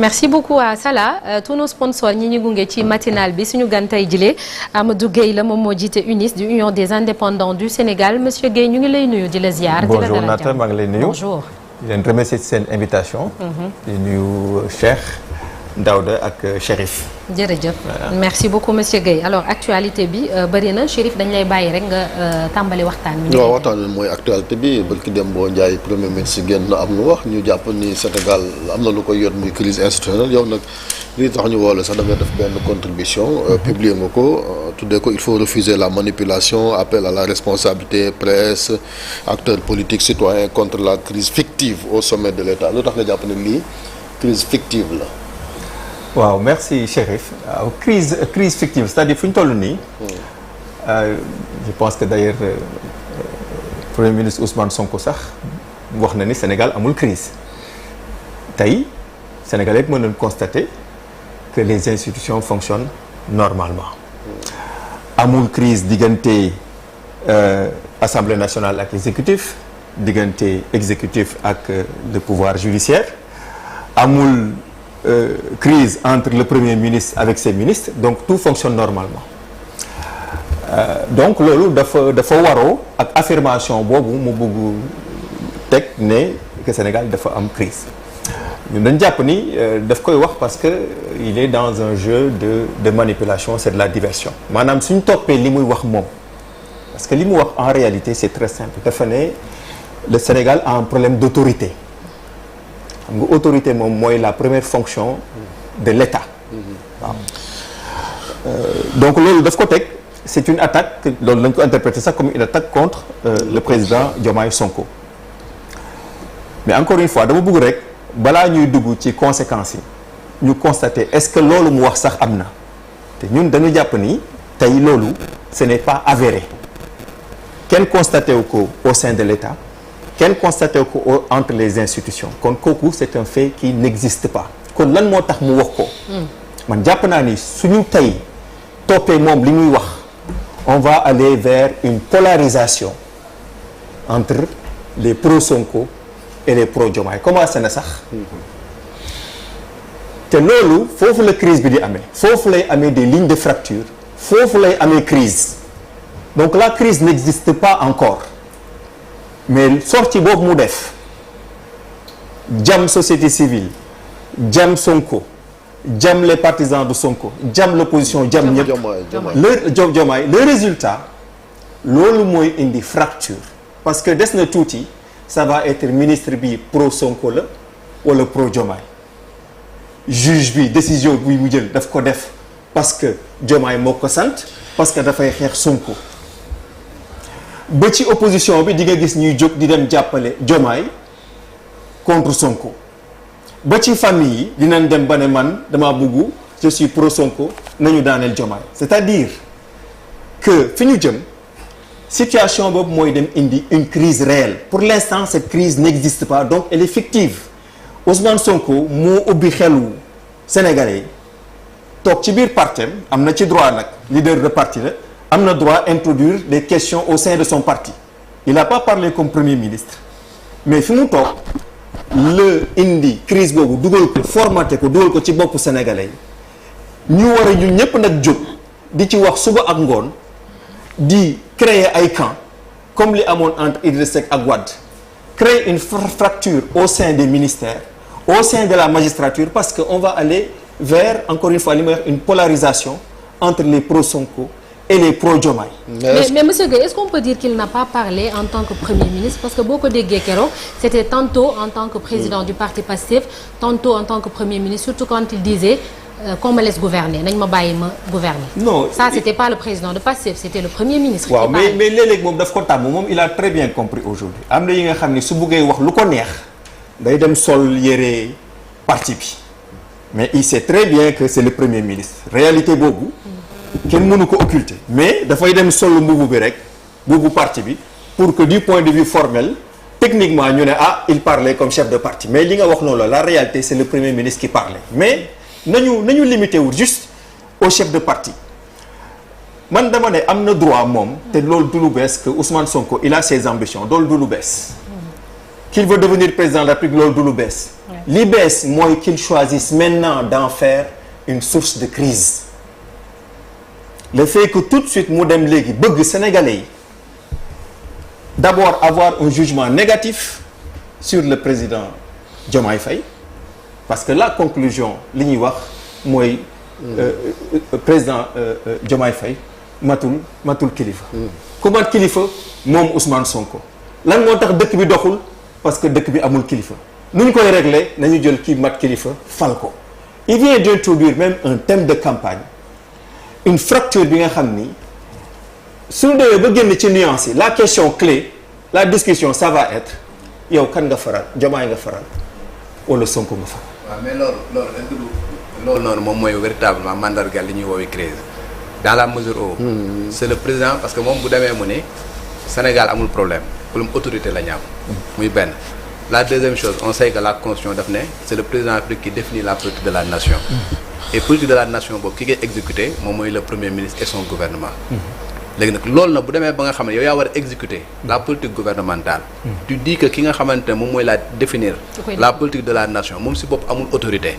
merci beaucoup à Salah tous nos sponsors ñi ñu gunge ci matinal bi suñu gan tey jile Amadou Gueye la moom moo jiite UNIS du Union des indépendants du Sénégal monsieur Gueye ñu ngi lay nuyu di la ziar. bonjour Nata maa ngi lay nuyu. bonjour. di leen remercier ci seen invitation. di nuyu Cheikh Daouda ak Chérif. jërëjëf merci beaucoup monsieur Gueye alors actualité bi bëri na Chérif dañ lay bàyyi rek nga tàmbali waxtaan bi. waaw waxtaan bi mooy actualité bi barki Dembo Ndiaye premier ministre génn na am lu wax ñu jàpp ni Sénégal am na lu koy yot muy crise institutionnelle yow nag li tax ñu woo la sax da nga def benn contribution publier nga ko tuddee ko il faut refuser la manipulation appel à la responsabilité presse acteurs politiques citoyens contre la crise fictive au sommet de l'État lu tax nga jàpp ne lii crise fictive la. waaw merci Chérif waaw crise fictive c'est-à-dire fu ñu toll nii. je pense que d'ailleurs premier ministre Ousmane Sonko sax wax na ni Sénégal amul crise tey Sénégal yëpp mën nañu constater que les institutions fonctionnent normalement. amul crise diggante Assemblée nationale ak l'exécutif diggante exécutif ak le pouvoir judiciaire amul. Crise entre le Premier ministre avec ses ministres donc tout fonctionne normalement donc loolu dafa waroo ak affirmation boobu mu bëgg teg ne que Sénégal dafa am crise ñun dañ jàpp ni daf koy wax parce que il est dans un jeu de manipulation c'est de la diversion maanaam suñ toppee li muy wax moom parce que li mu wax en réalité c'est très simple dafa ne le Sénégal a un problème d'autorité xam nga autorité moom mooy la première fonction de l'État waaw donc loolu daf ko teg c'est une attaque loolu lañ ko interpréter ça comme une attaque contre le président Diomaye Sonko mais encore une fois dama bëgg rek balaa ñuy dugg ci conséquences yi ñu constater est-ce que loolu mu wax sax am na te ñun dañu jàpp ni tey loolu ce n'est pas avéré kenn constaté wu ko au sein de l'État kenn constaté ko entre les institutions kon kooku c'est un fait qui n'existe pas kon lan moo tax mu wax ko man jàpp naa ni suñu tey toppee moom li muy wax on va aller vers une polarisation entre les pro-Sonko et les pro-Diomaye commencé na sax te loolu foofu la crise bi di amee foofu lay amee des lignes de fracture foofu lay amee crise donc la crise n'existe pas encore mais sortie boobu mu def jam société civile jam Sonko jam les partisans de Sonko jam l'opposition jam ñëpp le résultat loolu mooy indi fracture parce que des na tuuti ça va être ministre bi pro Sonko la wala pro Diomaye juge bi décision bi mu jël daf ko def parce que Diomaye moo ko sant parce que dafay xeex Sonko ba ci opposition bi di nga gis ñuy jóg di dem jàppale Diomaye contre Sonko ba ci famille yi dinañ dem ba ne man dama bëgg je suis pro Sonko nañu daaneel Diomaye c'est-à-dire que fi ñu jëm situation boobu mooy dem indi une crise réelle pour l'instant cette crise n'existe pas donc elle est fictive Ousmane Sonko moo ubbi xelu Sénégalais toog ci biir partem am na ci droit nag leader de parti la am na droit introduire des questions au sein de son parti il n'a pas parlé comme premier ministre mais fi mu toog le indi crise boobu dugal ko formaté ko dugal ko ci boppu sénégalais yi ñu war a ñun ñëpp nag jóg di ci wax suba ak ngoon di créer ay camps comme li amoon entre Idriss Seck ak Wade créer une fracture au sein des ministères au sein de la magistrature parce que on va aller vers encore une fois li may wax une polarisation entre les pro-Sonko et les pro-Diomaye. Mais monsieur Gueye, est-ce qu'on peut dire qu'il n'a pas parlé en tant que Premier ministre parce que boo ko déggee keroog c'était tantôt en tant que président du parti Pastef tantôt en tant que Premier ministre surtout quand il disait qu'on me laisse gouverner nañ ma bàyyi ma gouverner. Non ça c'était pas le président de Pastef c'était le Premier ministre. waaw mais léeg-léeg moom daf ko tàmm moom il a très bien compris aujourd'hui am na yi nga xam ne su buggee wax lu ko neex day dem sol yére parti bi mais il sait très bien que c'est le Premier ministre réalité boobu. kenn mënu ko occulter mais dafay dem solo mbubu bi rek mbubu parti bi pour que du point de vue formel techniquement ñu ne ah il parlait comme chef de parti mais li nga wax noonu la réalité c'est le Premier ministre qui parlait mais nañu limité wu juste au chef de parti man dama ne am na droit moom te loolu du lu bees que Ousmane Sonko il a ses ambitions loolu du lu bees qu'il veut devenir président de la République loolu du lu bees li bees mooy qu'ils choisissent maintenant d'en faire une source de crise. Le fait que tout de suite mu dem léegi bëgg Sénégalais yi d'abord avoir un jugement négatif sur le président Diomaye Faye parce que la conclusion li ñuy wax mooy président Diomaye Faye matul kilifa. ku mat kilifa moom Ousmane Sonko. lan moo tax dëkk bi doxul parce que dëkk bi amul kilifa nu ñu koy régler nañu jël kii mat kilifa fal ko. Il vient d'introduire même un thème de campagne une fracture bi nga xam ni suñu demee ba génn ci nuance yi la question clé la discussion ça va être yow kan nga faral Diomaye nga faral wala Sonko nga faral. waaw mais loolu noonu moom mooy véritablement mandargal li ñuy woowee crise dans la mesure où c'est le président parce que moom bu demee mu ne Sénégal amul problème autorité la ñu am muy benn. La deuxième chose on sait que la constitution daf ne c'est le président de la République qui définit la politique de la nation et politique de la nation boobu ki koy exécuter moom mooy le premier ministre et son gouvernement léegi nag loolu nag bu demee ba nga xam ne yow yaa war a exécuter la politique gouvernementale tu dis que ki nga xamante ne moom mooy la définir la politique de la nation moom si bopp amul autorité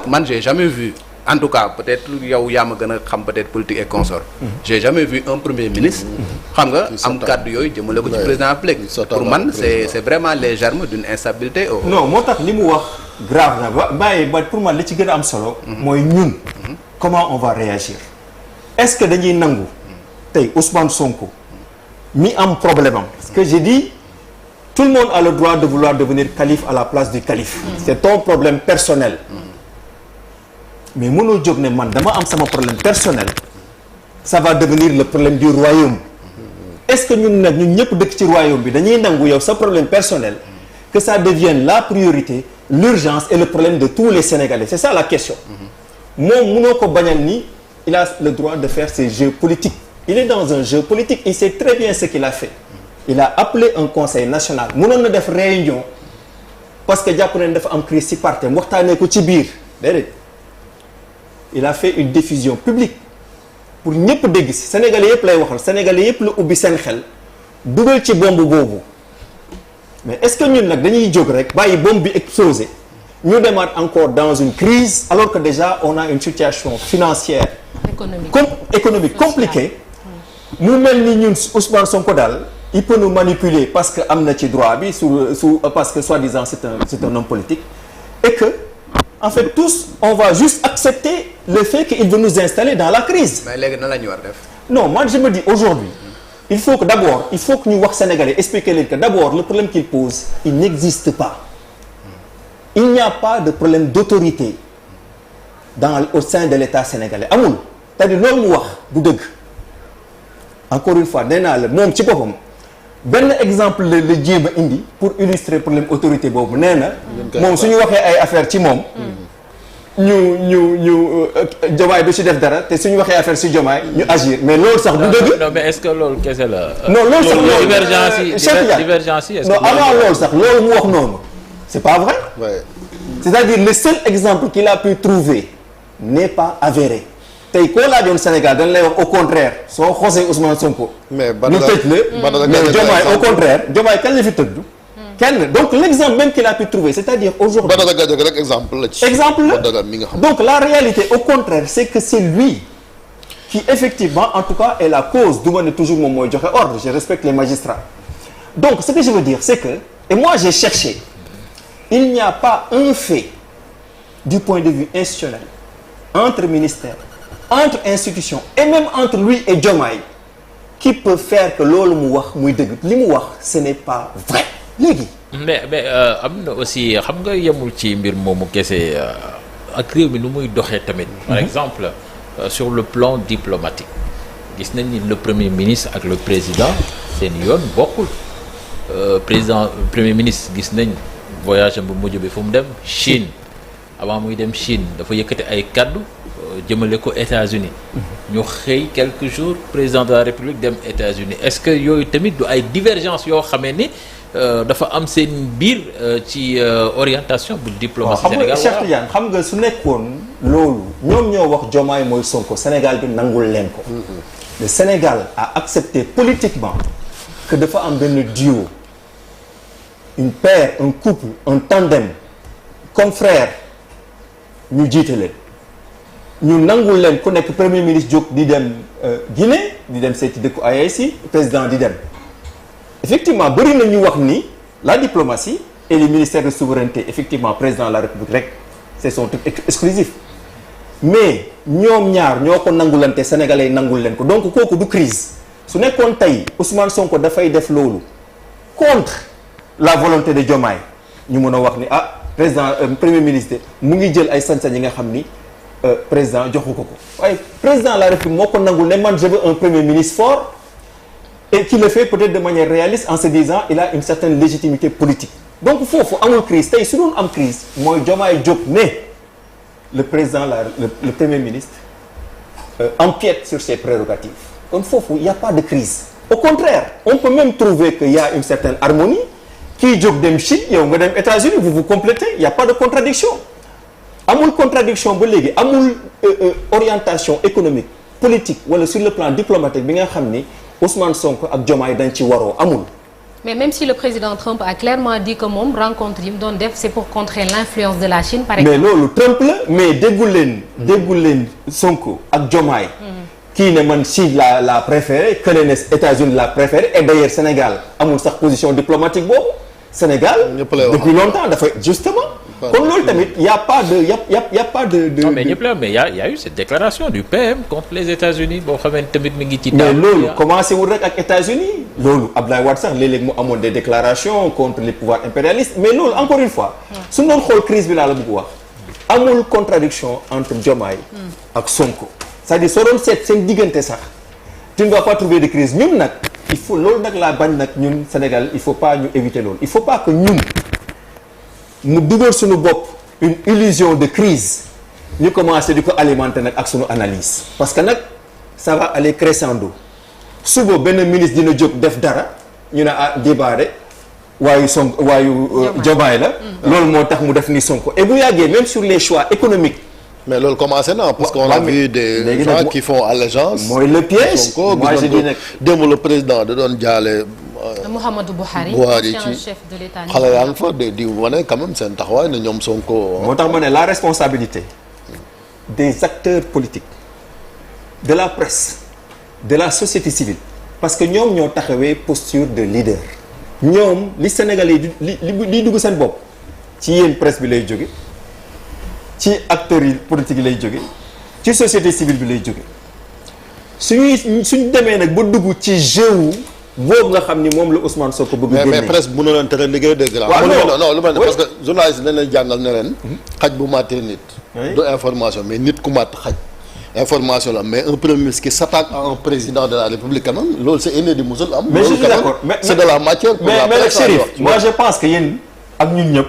man j'ai jamais vu en tout cas peut-être yow yaa ma gën a xam peut-être politique et consort j'ai jamais vu un premier ministre xam nga am kàddu yooyu jëmale ko ci président République pour man c'est vraiment les germes d'une instabilité non moo tax li mu wax grave na bàyyi ba pour man li ci gën a am solo mooy ñun comment on va réagir est-ce que dañuy nangu tey Ousmane Sonko mi am problème am parce que j'ai dit tout le monde a le droit de vouloir devenir calife à la place du calife c'est ton problème personnel mais mënoo jóg ne man dama am sama problème personnel ça va devenir le problème du royaume est-ce que ñun nag ñun ñëpp dëkk ci royaume bi dañuy nangu yow sa problème personnel que ça devienne la priorité l'urgence et le problème de tous les Sénégalais c'est ça la question moom mënoo ko bañal ni il a le droit de faire ses jeux politiques il est dans un jeu politique il sait très bien ce qu'il a fait il a appelé un conseil national mënoon na def réunion parce que jàpp nañ dafa am crise ci parti waxtaanee ko ci biir déedéet il a fait une diffusion publique pour ñëpp dégg ci Sénégalais yëpp lay waxal Sénégalais yëpp la ubbi seen xel dugal ci bombe boobu mais est-ce que ñun nag dañuy jóg rek bàyyi bombe bi explosé ñu demaat encore dans une crise alors que déjà on a une situation financière économique compliquée mu mel ni ñun Ousmane Sonko daal il peut nous manipuler parce que am na ci droit bi parce que soi-disant c'est un homme politique et que en fait tous on va juste accepter le fait qu'il veut nous installer dans la crise. mais léegi nan la ñu war def. non moi je me dis aujourd'hui il faut que d'abord il faut que ñu wax Sénégalais expliquer leen que d'abord le problème qu'il pose il n'existe pas il n'y a pas de problème d'autorité au sein de l'État sénégalais amul c'est-à-dire loolu mu wax du dëgg encore une fois nee naa la moom ci boppam benn exemple la jéem a indi pour illustrer problème autorité boobu nee na moom suñu waxee ay affaire ci moom ñu Diomaye du ci def dara te suñu waxee affaire ci Diomaye ñu agir mais loolu sax du dëgg. non mais est-ce que loolu kese la. non loolu sax loolu divergence yi non avant loolu sax loolu mu wax noonu c'est pas vrai. Ouais. C'est-à-dire le seul exemple qu'il a pu trouver n'est pas avéré tey koo laajoon Sénégal dañ lay wax au contraire soo xosee Ousmane Sonko. mais ñu tëj la mais Diomaye au contraire Diomaye kañ la fi tëdd. kenn donc l'exemple même qu'il a pu trouver c'est-à-dire aujourd'hui Badara Gadiaga rek exemple la ci. exemple la Badara mi nga xam. donc la réalité au contraire c'est que c'est lui qui effectivement en tout cas est la cause du ma ne toujours moom mooy joxe ordre je respecte les magistrats donc ce que je veux dire c'est que et moi j'ai cherché il n'y a pas un fait du point de vue institutionnel entre ministères entre institutions et même entre lui et Diomaye qui peut faire que loolu mu wax muy dëgg li mu wax ce n'est pas vrai léegi. mais am na aussi xam nga yemul ci mbir moomu kese ak réew mi nu muy doxee tamit. par exemple sur le plan diplomatique gis nañ ni le premier ministre ak le président seen yoon bokkul premier ministre gis nañ voyage am bu mujj bi fu mu dem Chine avant muy dem Chine dafa yëkkati ay kaddu jëmale ko États-Unis ñu xëy quelques jours président de la République dem États-Unis est-ce que yooyu tamit du ay divergence yoo xamee ni dafa am seen biir ci orientation bu diplomatie Sénégal Cheikh Tidiane xam nga su nekkoon loolu ñoom ñoo wax Diomaye mooy Sonko Sénégal bi nangul leen ko le Sénégal a accepté politiquement que dafa am benn duo une paire, un couple, un tandem comme frère ñu jiite leen ñu nangul leen ku nekk premier ministre jóg di dem Guinée di dem seeti dëkku AES président di dem effectivement bëri na ñu wax ni la diplomatie et les ministères de souveraineté effectivement président de la République rek c'est son truc exclusif mais ñoom ñaar ñoo ko nangulante sénégalais nangul leen ko donc kooku du crise su nekkoon tey Ousmane Sonko dafay def loolu contre la volonté de Diomaye ñu mën a wax ni président premier ministre mu ngi jël ay sañ-sañ yi nga xam ni président joxu ko waaye président de la République moo ko nangul ne man je veux un premier ministre fort et qui le fait peut-être de manière réaliste en se disant il a une certaine légitimité politique donc foofu amul crise tey su doon am crise mooy Diomaye jóg ne le président le premier ministre empiète sur ses prérogatives kon foofu il y a pas de crise au contraire on peut même trouver qu'il y a une certaine harmonie kii jóg dem Chine yow nga dem États-Unis vous vous complétez il y a pas de contradiction amul contradiction ba léegi amul orientation économique politique wala sur le plan diplomatique bi nga xam ni Ousmane Sonko ak Diomaye dañ ci waroo amul. mais même si le président Trump a clairement dit que moom rencontre yi mu doon def c'est pour contrer l'influence de la Chine par exemple. mais loolu Trump la mais déggul leen Sonko ak Diomaye. kii ne man Chine la préférée que ne États-Unis la préférée et d'ailleurs Sénégal amul sax position diplomatique boobu. Sénégal depuis longtemps dafa justement kon loolu tamit y a pas de non mais ñëpp la mais y a eu cette déclaration du PM contre les États-Unis boo xamante tamit mi ngi ci mais loolu commencé wul rek ak États-Unis loolu Abdoulaye Wade sax léeg-léeg mu amoon des déclarations contre les pouvoirs impérialistes mais loolu encore une fois su doon xool crise bi laa la bëgg wax amul contradiction entre Diomaye ak Sonko c'est-à-dire soo doon seet seen diggante sax tu ne vas pas trouver de crise ñun nag il faut loolu nag laa bañ nag ñun Sénégal il faut pas ñu éviter loolu il faut pas que ñun mu dugal suñu bopp une illusion de crise ñu commencer di ko alimenter nag ak suñu analyse parce que nag ça va aller crescendo suba benn ministre dina jóg def dara ñu ne débat de waayu Diomaye la loolu moo tax mu def ni Sonko et bu yàggee même sur les choix économiques mais loolu commencé na parce qu'on a vu des gens qui font allégeance. mooy le piège moi je dis nag démb le président da doon jaale. Mouhamadou Buhari ci chef de l'État xale yaa ngi fa di wane quand même seen taxawaay ne ñoom Sonko. moo tax ma ne la responsabilité des acteurs politiques de la presse de la société civile parce que ñoom ñoo taxawee posture de leader. ñoom li Sénégalais yi li dugg seen bopp ci yéen presse bi lay jóge ci acteurs yi politique yi lay jóge ci société civile bi lay jóge suñu demee nag ba dugg ci jeu boobu nga xam ni moom la Ousmane Sonko bëgg génne mais presse bu na leen tere liggéey dégg la non lu ma ne parce que journaliste dañ leen jàngal ne leen xaj bu màttee nit du information mais nit ku màtt xaj information la mais un premier ministre qui s'attaque à un président de la République quand même loolu c'est inédit musul am mais je suis d'accord c'est de la matière pour la presse mais Chérif moi je pense que yéen ak ñun ñëpp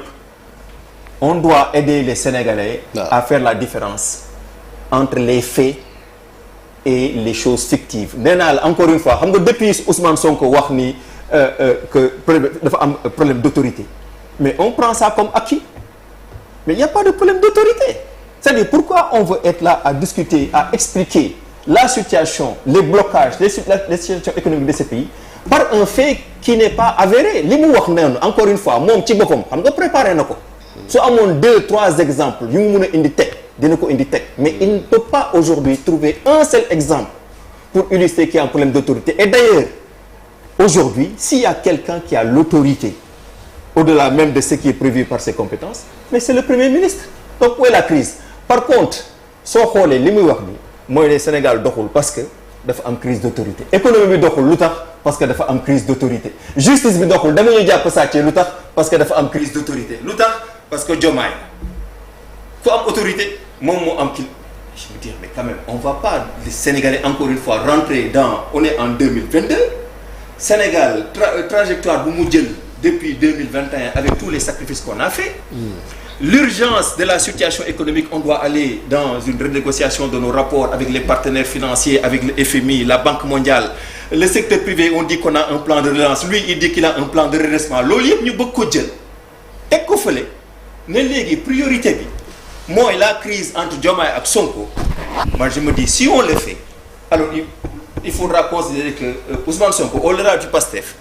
on doit aider les Sénégalais à faire la différence entre les faits et les choses fictives nee naa la encore une fois xam nga depuis Ousmane Sonko wax ni que dafa am problème d'autorité mais on prend ça comme acquis mais il y a pas de problème d'autorité c'est-à-dire pourquoi on veut être là à discuter à expliquer la situation les blocages les situations économiques de ce pays par un fait qui n'est pas avéré li mu wax noonu encore une fois moom ci boppam xam nga préparé na ko su amoon 2-3 exemples yu mu mën a indi teg dina ko indi teg mais il ne peut pas aujourd'hui trouver un seul exemple pour illustrer qu'il y a un problème d'autorité et d'ailleurs aujourd'hui s'il y a quelqu'un qui a l'autorité au-delà même de ce qui est prévu par ses compétences mais c'est le Premier ministre donc où est la crise par contre soo xoolee li muy wax ni mooy ne Sénégal doxul parce que dafa am crise d'autorité économie bi doxul lu tax parce que dafa am crise d'autorité justice bi doxul dama ñuy jàpp sàcce lu tax parce que dafa am crise d'autorité lu tax parce que Diomaye fu am autorité moom moo am kii je veux dire mais quand même on va pas les Sénégalais encore une fois rentrer dans on est en 2022 Sénégal trajectoire bu mu jël depuis 2021 avec tous les sacrifices qu'on a fait l'urgence de la situation économique on doit aller dans une renégociation de nos rapports avec les partenaires financiers avec le FMI la Banque mondiale le secteur privé on dit qu'on a un plan de relance lui il dit qu'il a un plan de redressement loolu yëpp ñu bëgg ko jël teg ko fële ne léegi priorité bi mooy la crise entre Diomaye ak Sonko moi je me dis si on le fait alors il faudra considérer que Ousmane Sonko au-delà du PASTEF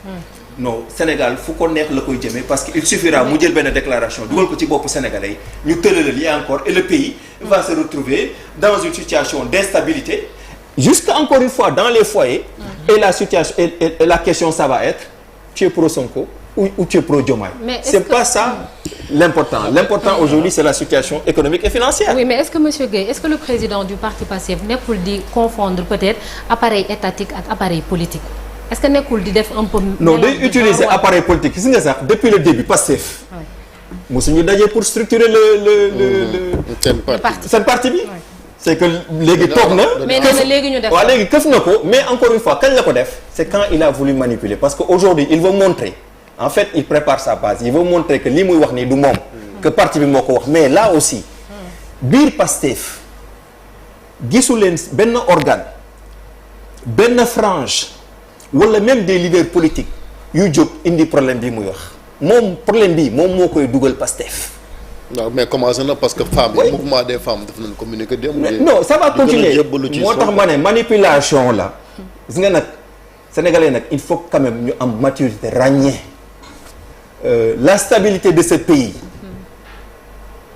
non Sénégal fu ko neex la koy jëmee parce que il suffira mu jël benn déclaration dugal ko ci boppu sénégalais yi ñu tëlalal yi encore et le pays va se retrouver dans une situation d'instabilité jusqu'à encore une fois dans les foyers et la situation et la question ça va être tu es pro Sonko ou tu es pro Diomaye. C'est pas ça l'important aujourd'hui c'est la situation économique et financière. Oui, mais est-ce que monsieur Gueye, est-ce que le président du parti Pastef nekkul di confondre peut-être appareil étatique ak appareil politique? Est-ce que nekkul di def un peu. Non, day utiliser appareil politique gis nga sax depuis le début Pastef. mosuñu daje pour structurer le seen parti bi. C'est que léegi toog na. mais nee na léegi ñu def waaw léegi këf na ko mais encore une fois kañ la ko def. C'est quand il a voulu manipuler parce que aujourd'hui il veut montrer en fait il prépare sa base il veut montrer que lii muy wax nii du moom. que parti bi moo ko wax mais là aussi. biir Pastef gisu leen benn organe benn frange. wala même des leaders politiques yu jóg indi problème bi muy wax moom problème bi moom moo koy dugal Pastef. waaw mais commencé na parce que femmes yi mouvement des femmes daf nañ communiquer démb. non ça va continuer moo tax ma ne manipulation la. gis nga nag sénégalais nag il faut quand même ñu am maturité ràññee la stabilité de ce pays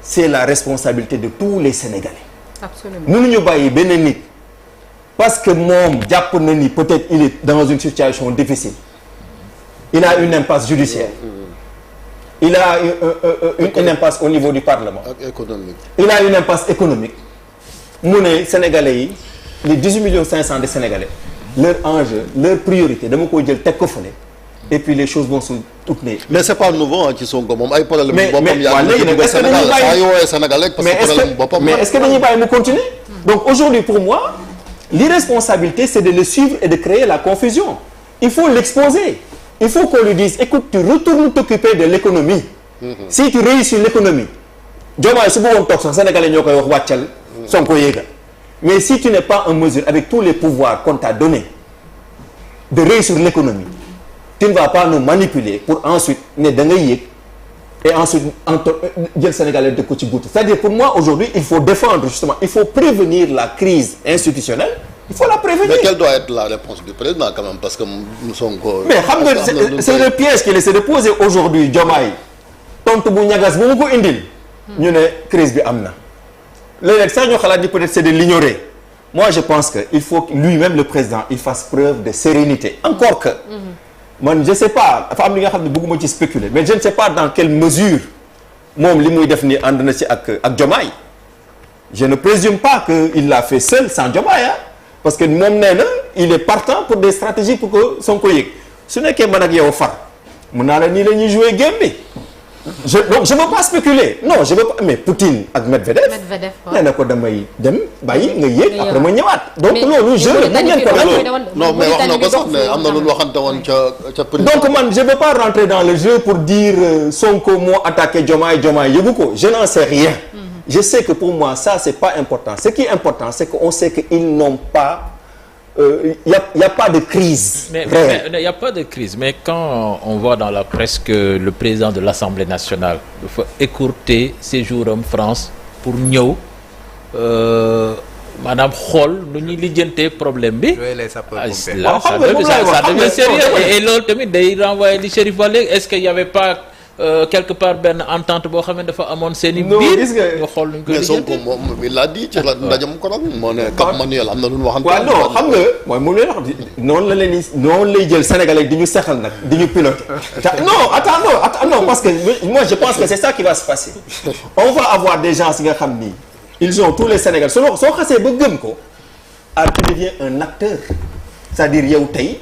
c'est la responsabilité de tous les Sénégalais. Absolument. mënuñu bàyyi benn nit. parce que moom jàpp na ni peut-être il est dans une situation difficile il a une impasse judiciaire il a une impasse au niveau du Parlement économique il a une impasse économique mu ne Sénégalais yi les 18,5 millions de Sénégalais leur enjeu leur priorité dama ko jël teg ko fële et puis les choses vont se tourner. mais c'est pas nouveau ci Sonko moom ay problème boppam yaa ngi dugg Sénégal saa yoo woowee Sénégalais parce que problème boppam mais est-ce que dañuy bàyyi mu continuer donc aujourd'hui pour moi l'irresponsabilité c'est de le suivre et de créer la confusion il faut l'exposer il faut qu'on lui dise écoute tu retournes t'occuper de l'économie si tu réussis l'économie Diomaye su bëggoon toog sax Sénégalais ñoo koy wax wàccal Sonko yéegal mais si tu n'es pas en mesure avec tous les pouvoirs qu'on t'a donné de réussir l'économie tu ne vas pas nous manipuler pour ensuite ne da ngay yéeg et ensuite jël Sénégalais de ko ci guutu c'est-à-dire pour moi aujourd'hui il faut défendre justement il faut prévenir la crise institutionnelle il faut la prévenir. Mais quelle doit être la réponse du président quand même parce que nous sommes ko. mais xam nga c'est le piège qu'il essaie de poser aujourd'hui Diomaye tontu bu ñagas bu mu ko indil. ñu ne crise bi am na. léeg-léeg sax ñu xalaat ni peut-être c'est de l'ignorer moi je pense que il faut que lui-même le président il fasse preuve de sérénité encore que. man je sais pas dafa am li nga xam ne bëgguma ci spéculer mais je ne sais pas dans quelle mesure moom li muy def ni ànd na ci ak Diomaye je ne présume pas que il l'a fait seul sans Diomaye parce que moom nee na il est partant pour des stratégies pour que Sonko yëg su nekkee man ak yow far mun naa la nii la ñuy jouer game bi donc je veux pas spéculer non je veux pas mais Poutine ak Medvedev nee na ko damay dem bàyyi nga yéeg après ma ñëwaat donc loolu je non mais wax na ko sax ne am na lu waxante woon ca donc man je veux pas rentrer dans le jeu pour dire Sonko moo attaqué Diomaye yëgu ko je n'en sais rien je sais que pour moi ça c'est pas important ce qui est important c'est que on sait que ils n'ont pas y a pas de crise réelle. Mais il y a pas de crise mais quand on voit dans la presse que le président de l'Assemblée nationale dafa écourter séjour am France pour ñëw maanaam xool nu ñuy lijjantee problème bi. là ça devient sérieux et loolu tamit day renvoyer li Chérif Wale est-ce qu'il y avait pas quelque part benn entente boo xam ne dafa amoon seen i biir nga xool nuñ ko lijjantee moom il l'a dit ci la ndajam ko moo ne Cap Manuel am na lu ñu waxante. waaw non xam nga mooy mu lay wax noonu la leen noonu lay jël Sénégalais di ñu sexal nag di ñu piloter non attends non parce que moi je pense que c'est ça qui va se passer on va avoir des gens yi nga xam ni ils ont tous les Sénégalais soo xasee ba gëm ko tu deviens un acteur c'est-à-dire yow tey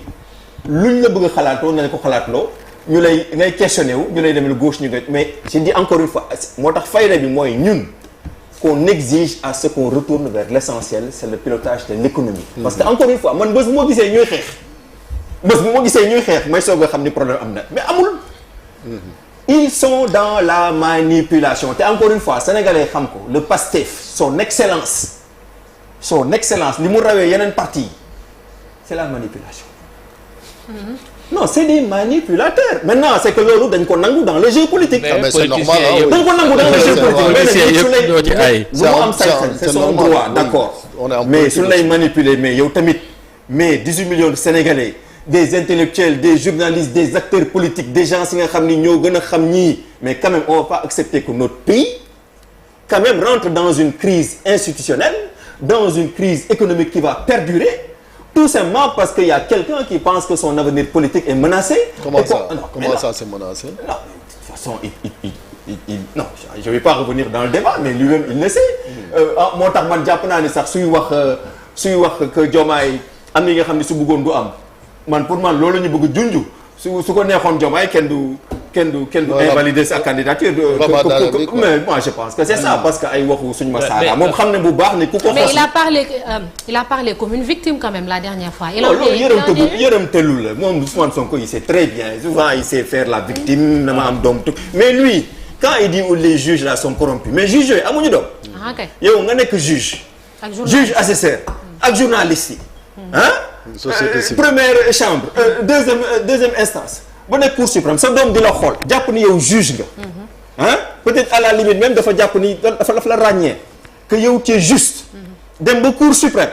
luñ la bëgg a xalaatoo na ko xalaatloo ñu lay ngay questionné wu ñu lay demee gauche ñu ngay mais je dis encore une fois moo tax fayda bi mooy ñun qu'on exige à ce qu'on retourne vers l'essentiel c'est le pilotage de l'économie parce que encore une fois man bés bu ma gisee ñuy xeex may soog a xam ni problème am na mais amul ils sont dans la manipulation te encore une fois sénégalais xam ko le PASTEF son excellence li mu rawee yeneen parti c'est la manipulation non c'est des manipulateurs maintenant c'est que loolu dañ ko nangu dans le jeu politique. mais c'est normal dañ ko nangu dans le jeu politique mais lu mu am sañ-sañ c'est son droit d'accord mais suñu lay manipuler mais yow tamit mais 18 millions de Sénégalais des intellectuels, des journalistes, des acteurs politiques, des gens qui mais quand même on ne va pas accepter que notre pays quand même rentre dans une crise institutionnelle, dans une crise économique qui va perdurer, tout simplement parce qu'il y a quelqu'un qui pense que son avenir politique est menacé. Comment ça c'est menacé? Non, de toute façon, non, je ne vais pas revenir dans le débat, mais lui-même, il le sait. Moo tax man jàpp naa ne sax suy wax que Diomaye am na nga xam ne su bëggoon du am man pour man loolu la ñu bëgg junj su ko neexoon Diomaye kenn du invalider sa candidature. Mais moi je pense que c'est ça parce que ay waxu suñu ma saaga moom xam ne bu baax ni ku ko. Mais il a parlé comme une victime quand même la dernière fois. Non loolu yërëmtalu la moom Ousmane Sonko il sait très bien souvent il sait faire la victime na ma am doom mais lui quand il dit les juges là sont corrompus mais juges yooyu amuñu doom. yow nga nekk juge assesseur ak journaliste yi première chambre deuxième instance ba nekk cour suprême sa doom di la xool jàpp ni yow juge nga peut-être à la limite même dafa jàpp ni dafa la ràññee que yow tu es juste dem ba cour suprême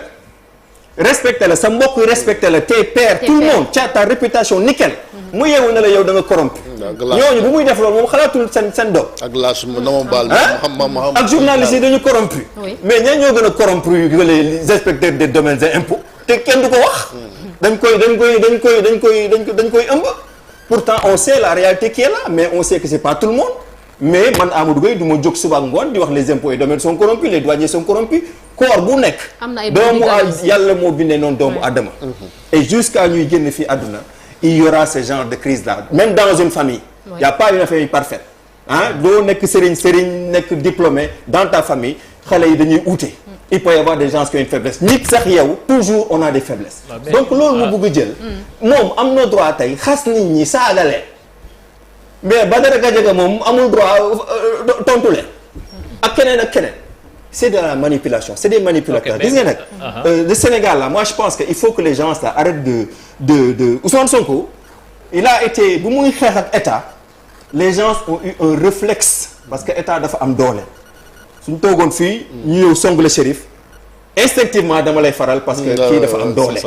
respecté la sa mbokk respecté la tes pairs tout le monde tu as ta réputation nickel mu yeewu ne la yow da nga corrompu ñooñu bu muy def loolu moom xalaatul seen doom ak journalistes yi dañu corrompu mais ñaa ñoo gën a corrompu les inspecteurs des domaines et impôts te kenn du ko wax dañ koy ëmb pourtant on sait la réalité qui est là mais on sait que c'est pas tout le monde mais man Amadou Gueye du ma jóg suba ngoon di wax les impôts et domaines sont corrompus les douaniers sont corrompus corps bu nekk doomu yàlla moo bindee noonu doomu Adama et jusqu'à ñuy génn fii àdduna il y aura ce genre de crise là même dans une famille il y a pas une famille parfaite doo nekk sëriñ nekk diplômé dans ta famille xale yi dañuy uute il peut y avoir des gens qui ont une faiblesse nit sax yow toujours on a des faiblesses donc loolu mu bëgg jël moom am na droit tey xas nit ñi saaga leen mais Badara Gadiaga moom amul droit tontu leen ak keneen c'est de la manipulation c'est des manipulateurs gis nga nag le Sénégal là moi je pense que il faut que les gens là arrêtent de Ousmane Sonko il a été bu muy xeex ak état les gens ont eu un réflexe parce que état dafa am doole suñ toogoon fii ñu ñëw song le shérif instinctivement dama lay faral parce que kii dafa am doole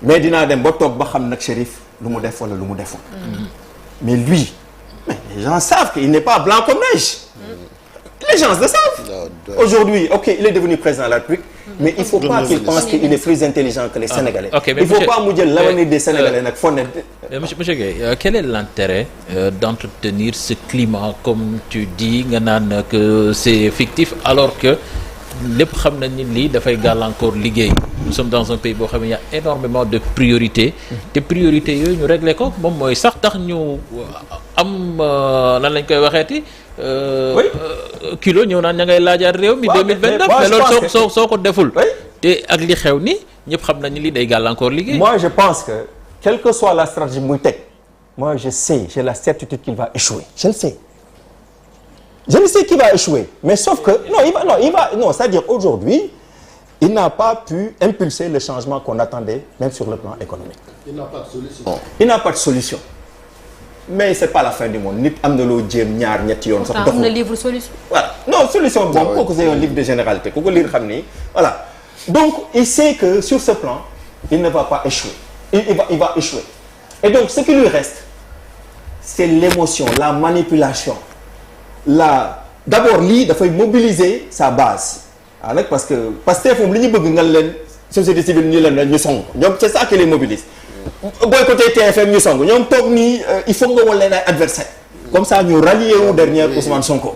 mais dinaa dem ba toog ba xam nag shérif lu mu def wala lu mu deful mais lui les gens savent qu'il n'est pas blanc comme neige les gens le savent aujourd'hui ok il est devenu président de la République mais il faut pas qu'il pense qu'il est plus intelligent que les Sénégalais il faut pas mu jël l'avenir des Sénégalais nag fo ne monsieur Gueye quel est l'intérêt d'entretenir ce climat comme tu dis nga naan que c'est fictif alors que lépp xam nañ ni lii dafay gàllankoor liggéey nous sommes dans un pays boo xam ne y a énormément de priorités te priorités yooyu ñu réglé ko moom mooy sax tax ñu am lan lañ koy waxeeti kilo ñëw naan ña ngay laajaat réew mi 2029 mais loolu soo ko deful te ak li xew ni ñëpp xam nañ ni lii day gàllankoor liggéey moi je pense que quelle que soit la stratégie muy teg moi je sais j'ai la certitude qu'il va échouer je le sais qu'il va échouer mais sauf que non c'est-à-dire aujourd'hui il n'a pas pu impulser le changement qu'on attendait même sur le plan économique il n'a pas de solution mais c'est pas la fin du monde nit am na loo jéem ñaar ñetti yoon sax am na livre solution voilà non solution bon kooku c'est un livre de généralité ku ko lire xam ni voilà donc il sait que sur ce plan il ne va pas échouer il va échouer et donc ce qui lui reste c'est l'émotion la manipulation d'abord lii dafay mobiliser sa base nag parce que Pastef moom li ñu bëgg nga leen société civile ñu song ñoom c'est ça qui les mobilise boycotté TFM ñu song ñoom toog nii il faut nga wan leen ay adversaire comme ça ñu rallier wu derrière Ousmane Sonko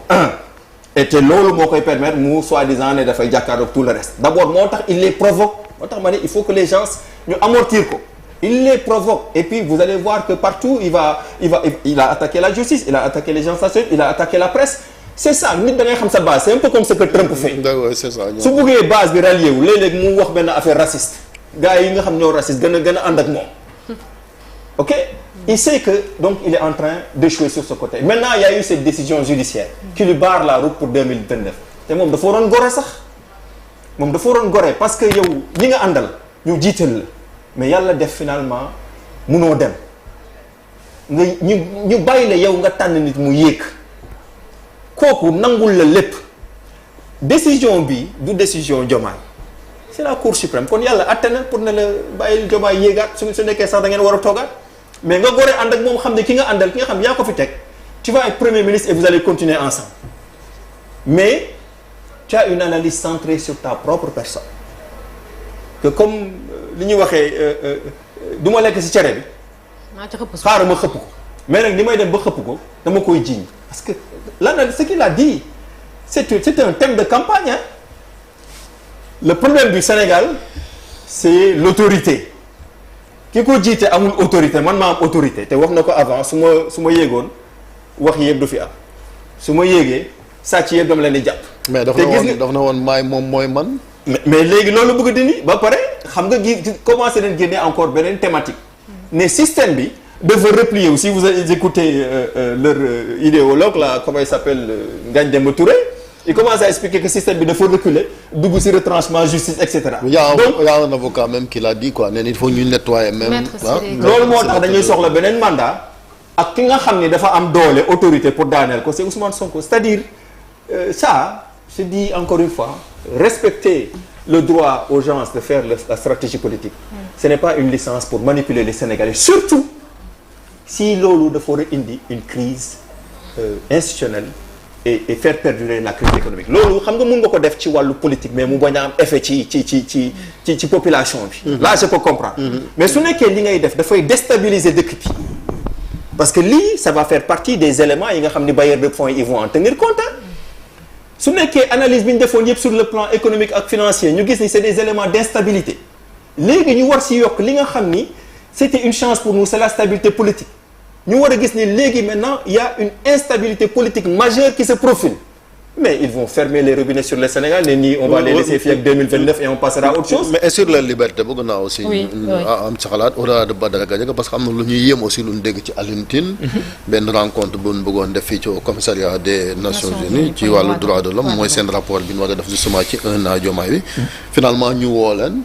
et te loolu moo koy permettre mu soi-disant ne dafay jàkkaarloog tout le reste d'abord moo tax il les provoque moo tax ma ne il faut que les gens ñu amortir ko il les provoque et puis vous allez voir que partout il a attaqué la justice il a attaqué les gens il a attaqué la presse c'est ça nit da ngay xam sa base c'est un peu comme ce que Trump fait su buggee base bi rallié wu léeg-léeg mu wax benn affaire raciste gars yi nga xam ñoo raciste gën a ànd ak moom ok il sait que donc il est en train d'échouer sur ce côté maintenant il y a eu cette décision judiciaire qui lui barre la route pour 2029 te moom dafa waroon gore parce que yow ñi nga àndal ñu jiital la mais yàlla def finalement munoo dem nga ñu bàyyi la yow nga tànn nit mu yéeg kooku nangul la lépp décision bi du décision Diomaye c'est la Cour suprême kon yàlla atte na pour ne la bàyyil Diomaye yéegaat su nekkee sax da ngeen war a toogaat mais nga gore ànd ak moom xam ne ki nga àndal ki nga xam yaa ko fi teg tu vas être premier ministre et vous allez continuer ensemble mais tu as une analyse centrée sur ta propre personne que comme li ñuy waxee du ma lekk ci cere bi xaaral ma xëpp ko mais nag ni may dem ba xëpp ko dama koy jiiñ parce que l'analyse ce qu'il a dit c'est un thème de campagne hein. Le problème du Sénégal c'est l'autorité ki ko jiite amul autorité man maa am autorité te wax na ko avant su ma yéegoon wax yëpp du fi am su ma yéegee sàcc yëpp dama leen di jàpp. mais dafa na woon maay moom mooy man. mais léegi loolu bëgg dindi ba pare xam nga gi commencé nañ génne encore beneen thématique mais système bi dafa replier aussi vous écoutez leur idéologue là comment il s'appelle Ngagne Demba Touré. Il commence à expliquer que le système bi dafa reculer dugg ci retranchement justice et cetera. Il y a un avocat même qui l'a dit quoi nee il faut ñu nettoyer même. loolu moo tax dañuy soxla beneen mandat ak ki nga xam ne dafa am doole autorité pour daaneel ko c'est Ousmane Sonko c'est-à-dire ça je dis encore une fois respecter le droit aux gens de faire la stratégie politique. Ce n'est pas une licence pour manipuler les Sénégalais surtout si loolu dafa war a indi une crise institutionnelle. Et faire perdurer la crise économique loolu xam nga mën nga ko def ci wàllu politique mais mu bañ a am effet ci population bi. Là je peux comprendre. Mais su nekkee li ngay def dafay déstabiliser dëkk bi parce que lii ça va faire partie des éléments yi nga xam ni bailleurs de fonds ils vont en tenir compte su nekkee analyse bi ñu defoon yëpp sur le plan économique ak financier ñu gis ni c'est des éléments d'instabilité léegi ñu war si yokk li nga xam ni c'était une chance pour nous c'est la stabilité politique. ñu war a gis ni léegi maintenant il y a une instabilité politique majeure qui se profile mais ils vont fermer les robinets sur le Sénégal ne nii on va les laisser fii ak 2029 et on passera à autre chose. mais sur la liberté bëgg naa aussi. am sa xalaat au-delà de Badara Gadiaga parce que am na lu ñuy yéem aussi lu ñu dégg ci Alioune Tine benn rencontre bu ñu bëggoon def fii ci au commissariat des Nations Unies ci wàllu droit de l'homme mooy seen rapport bi ñu war a def justement ci 1 an Diomaye bi finalement ñu woo leen.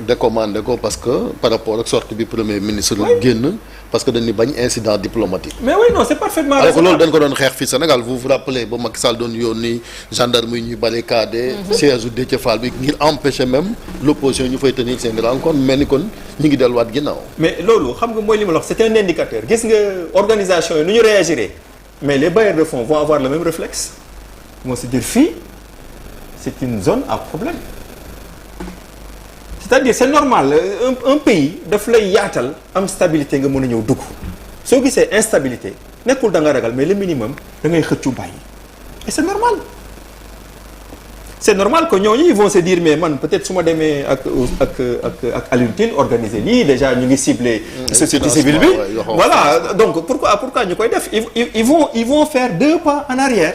décommandé ko parce que par rapport ak sortie bi premier ministre génn parce que dañu bañ incident diplomatique. mais oui non c'est parfaitement alors que loolu dañ ko doon xeex fii Sénégal vous vous rappelez ba Macky Sall doon yónni gendarme yi ñuy barricade siège u Déthié Fall bi ngir empêcher même l'opposition ñu fay tenir seen rencontre mel ni kon ñu ngi delluwaat ginnaaw. mais loolu xam nga mooy li ma la wax c'est un indicateur gis nga organisation yi nu ñu réagiré mais les bailleurs de fonds vont avoir le même réflexe moo se dire fii c'est une zone à problème. c'est-à-dire c'est normal un pays daf lay yaatal am stabilité nga mën a ñëw dugg soo gisee instabilité nekkul da nga ragal mais le minimum da ngay xëccu bàyyi et c'est normal que ñooñu ils vont se dire mais man peut-être su ma demee ak Alioune Tine organiser lii déjà ñu ngi cibler société civile bi voilà donc pourquoi ñu koy def ils vont faire 2 pas en arrière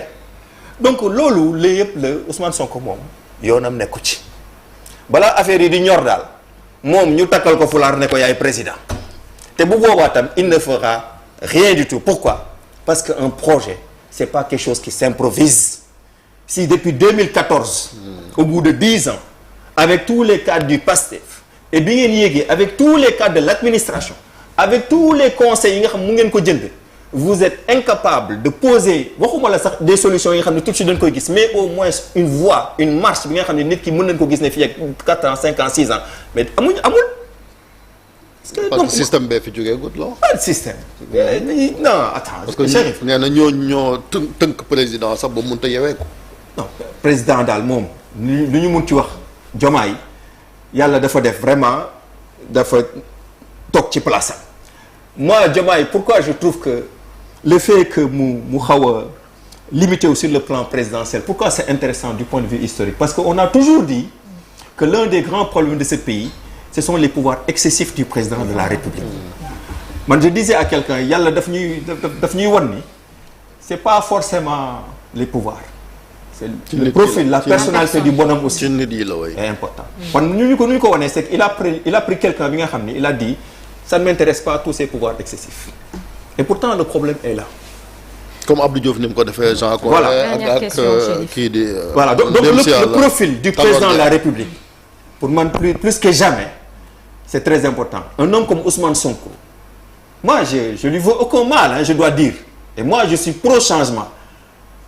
donc loolu la yëpp la Ousmane Sonko moom yoonam nekku ci balaa affaire yi di ñor daal moom ñu takkal ko fulaar ne ko yaay président te bu boobaa tam il ne fera rien du tout pourquoi parce que un projet c'est pas quelque chose qui s'improvise si depuis 2014 au bout de 10 ans avec tous les cadres du PASTEF et bi ngeen yéegee avec tous les cadres de l'administration avec tous les conseils yi nga xam mu ngeen ko jënd vous êtes incapable de poser waxuma la sax des solutions yi nga xam ne tout de suite dañ koy gis mais au moins une voie une marche bi nga xam ne nit ki mën nañ ko gis ne fii ak 4 ans 5 ans 6 ans mais amul. parce que système bee fi jógee gut la. pas de système. non attends. parce que nee na ñoo tënk président sax ba mënut a yewee ko. non président daal moom lu ñu mun ci wax Diomaye yàlla dafa def vraiment dafa toog ci place am moi Diomaye pourquoi je trouve que le fait que mu xaw a limité sur le plan présidentiel pourquoi c'est intéressant du point de vue historique parce que on a toujours dit que l'un des grands problèmes de ce pays ce sont les pouvoirs excessifs du président de la République man je disais à quelqu'un yàlla daf ñuy wan ni c'est pas forcément les pouvoirs c'est le profil la personnalité du bonhomme aussi est important kon ñu ko wanee c'est qu'il a pris quelqu'un bi nga xam ni il a dit ça ne m'intéresse pas tous ces pouvoirs excessifs et pourtant le problème est là comme Abdou Diouf ni mu ko defee Jean voilà ak kii di voilà donc le profil du président de la République pour man plus que jamais c'est très important un homme comme Ousmane Sonko moi je lui veux aucun mal je dois dire et moi je suis pro changement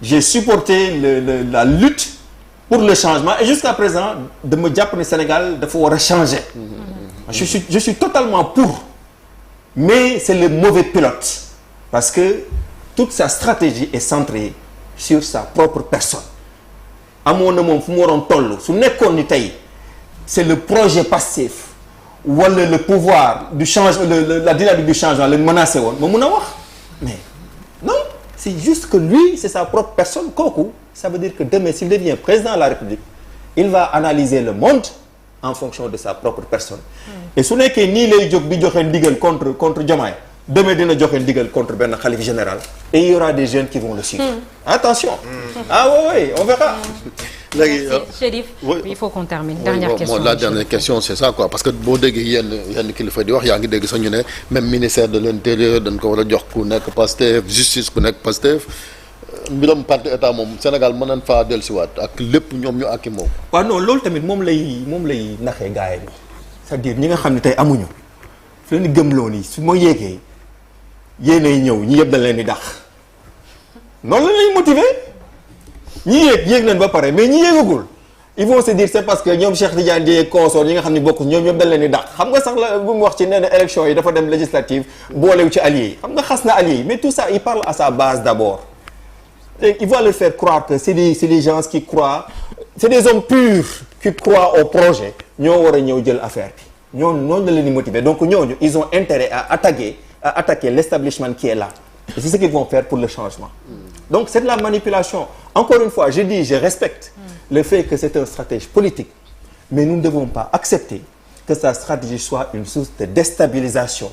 j'ai supporté la lutte pour le changement et jusqu'à présent dama jàpp ne Sénégal dafa war a changer. Je suis totalement pour, mais c'est le mauvais pilote parce que toute sa stratégie est centrée sur sa propre personne. amoon na moom fu mu waroon toll su nekkoon ni tey c'est le projet Pastef wala le pouvoir du changement la dynamique du changement la menacé woon ma mun a wax mais non c'est juste que lui c'est sa propre personne kooku ça veut dire que demain s'il devient président de la République il va analyser le monde en fonction de sa propre personne et su nekkee nii lay jóg di joxe ndigal contre Diomaye demain dina joxe ndigal contre benn khalife général et il y aura des jeunes qui vont le suivre attention ah oui on verra léegi Chérif il faut qu'on termine dernière question la dernière question c'est ça quoi parce que boo déggee yenn kilifa di wax yaa ngi dégg sax ñu ne même ministère de l'intérieur dañ ko war a jox ku nekk Pastef justice ku nekk Pastef mbiram parti état moom Sénégal mën nañ faa dellusiwaat ak lépp ñoom ñu akki moom waaw non loolu tamit moom lay naxee gaay bi c'est-à-dire ñi nga xam ne tey amuñu fi leen di gëmloo nii su ma yéegee yéenay ñëw ñi yëpp dañ leen di dàq noonu la lay motiver ñi yéeg nañ ba pare mais ñi yéegagul ils vont se dire c'est parce que ñoom Cheikh Tidiane Dièye consort ñi nga xam ne bokk ñoom ñëpp dañ leen di dàq xam nga sax la bu mu wax ci nee na élection yi dafa dem législative boolewu ci alliés yi xam nga xas na alliés yi mais tout ça il parle à sa base d'abord et il va leur faire croire que c'est des gens qui croient c'est des hommes purs qui croient au projet ñoo war a ñëw jël affaire bi noonu la leen di motiver donc ñooñu ils ont intérêt à attaquer l'establishment qui est là et c'est ce qu'ils vont faire pour le changement donc c'est de la manipulation encore une fois je respecte le fait que c'est un stratège politique mais nous ne devons pas accepter que sa stratégie soit une source de déstabilisation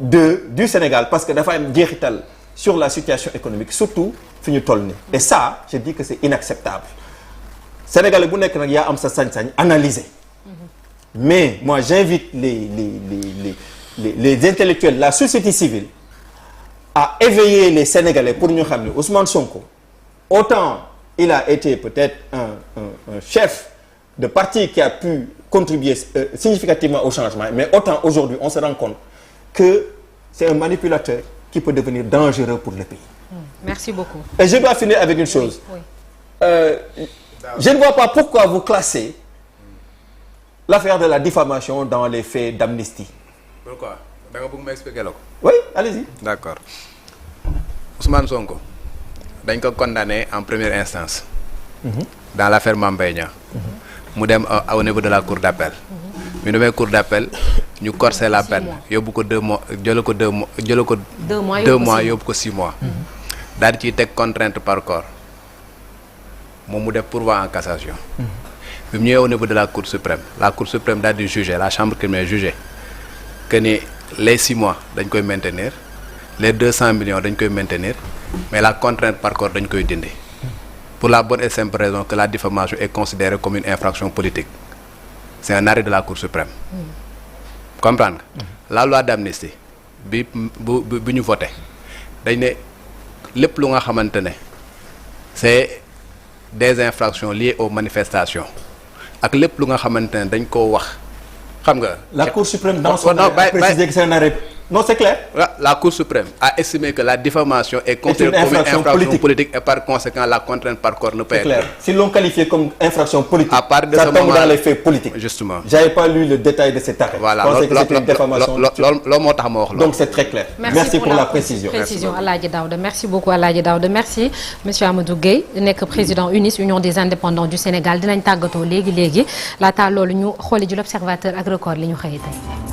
du Sénégal parce que dafa am jeexital sur la situation économique surtout fi ñu toll ni et ça je dis que c'est inacceptable Sénégalais bu nekk nag yaa am sa sañ-sañ analyser mais moi j'invite les intellectuels la société civile à éveiller les Sénégalais pour ñu xam ne Ousmane Sonko autant il a été peut-être un chef de parti qui a pu contribuer significativement au changement mais autant aujourd'hui on se rend compte que c'est un manipulateur qui peut devenir dangereux pour le pays. Merci beaucoup. Et je dois finir avec une chose. Oui. Je ne vois pas pourquoi vous classez l'affaire de la diffamation dans les faits d'amnistie. Pourquoi? Da nga bëgg ma expliquer la ko. Oui, allez-y. D'accord. Ousmane Sonko dañ ko condamné en première instance. Dans l'affaire Mame Mbaye Niang. Mu dem au niveau de la cour d'appel. Ñu demee cour d'appel ñu corser la peine yóbbu ko 2 mois jëlee ko 2 mois yóbbu ko 6 mois. daal di ciy teg contrainte par corps moom mu def pourvoi en cassation. bi mu ñëwee au niveau de la cour suprême daal di juger la chambre criminelle juger que ni les 6 mois dañ koy maintenir les 200 millions dañ koy maintenir mais la contrainte par corps dañ koy dindi pour la bonne et simple raison que la diffamation est considérée comme une infraction politique. C'est un arrêt de la Cour suprême. Comprendre nga la loi d'amnistie bi ñu voté dañ ne lépp lu nga xamante ne c'est des infractions liées aux manifestations ak lépp lu nga xamante ne dañ koo wax xam nga. La Cour suprême dans son arrêt a précisé que c'est un arrêt. Non, c'est clair. La Cour suprême a estimé que la diffamation est considérée comme une infraction politique et par conséquent la contrainte par corps ne peut être. C'est clair. S'ils l'ont qualifié comme infraction politique, à part de ça ce tombe moment, dans les faits politiques. Justement. J'avais pas lu le détail de cet arrêt. Voilà. Je pensais que c'était une diffamation. Donc c'est très clair. Merci pour la précision. Alhaji Daouda. Merci beaucoup Alhaji Daouda. Merci monsieur Amadou Gueye nekk président UNIS Union des indépendants du Sénégal dinañ tàggatoo léegi laata loolu ñu xooli ji l'Observateur ak Record li ñu xëy tey.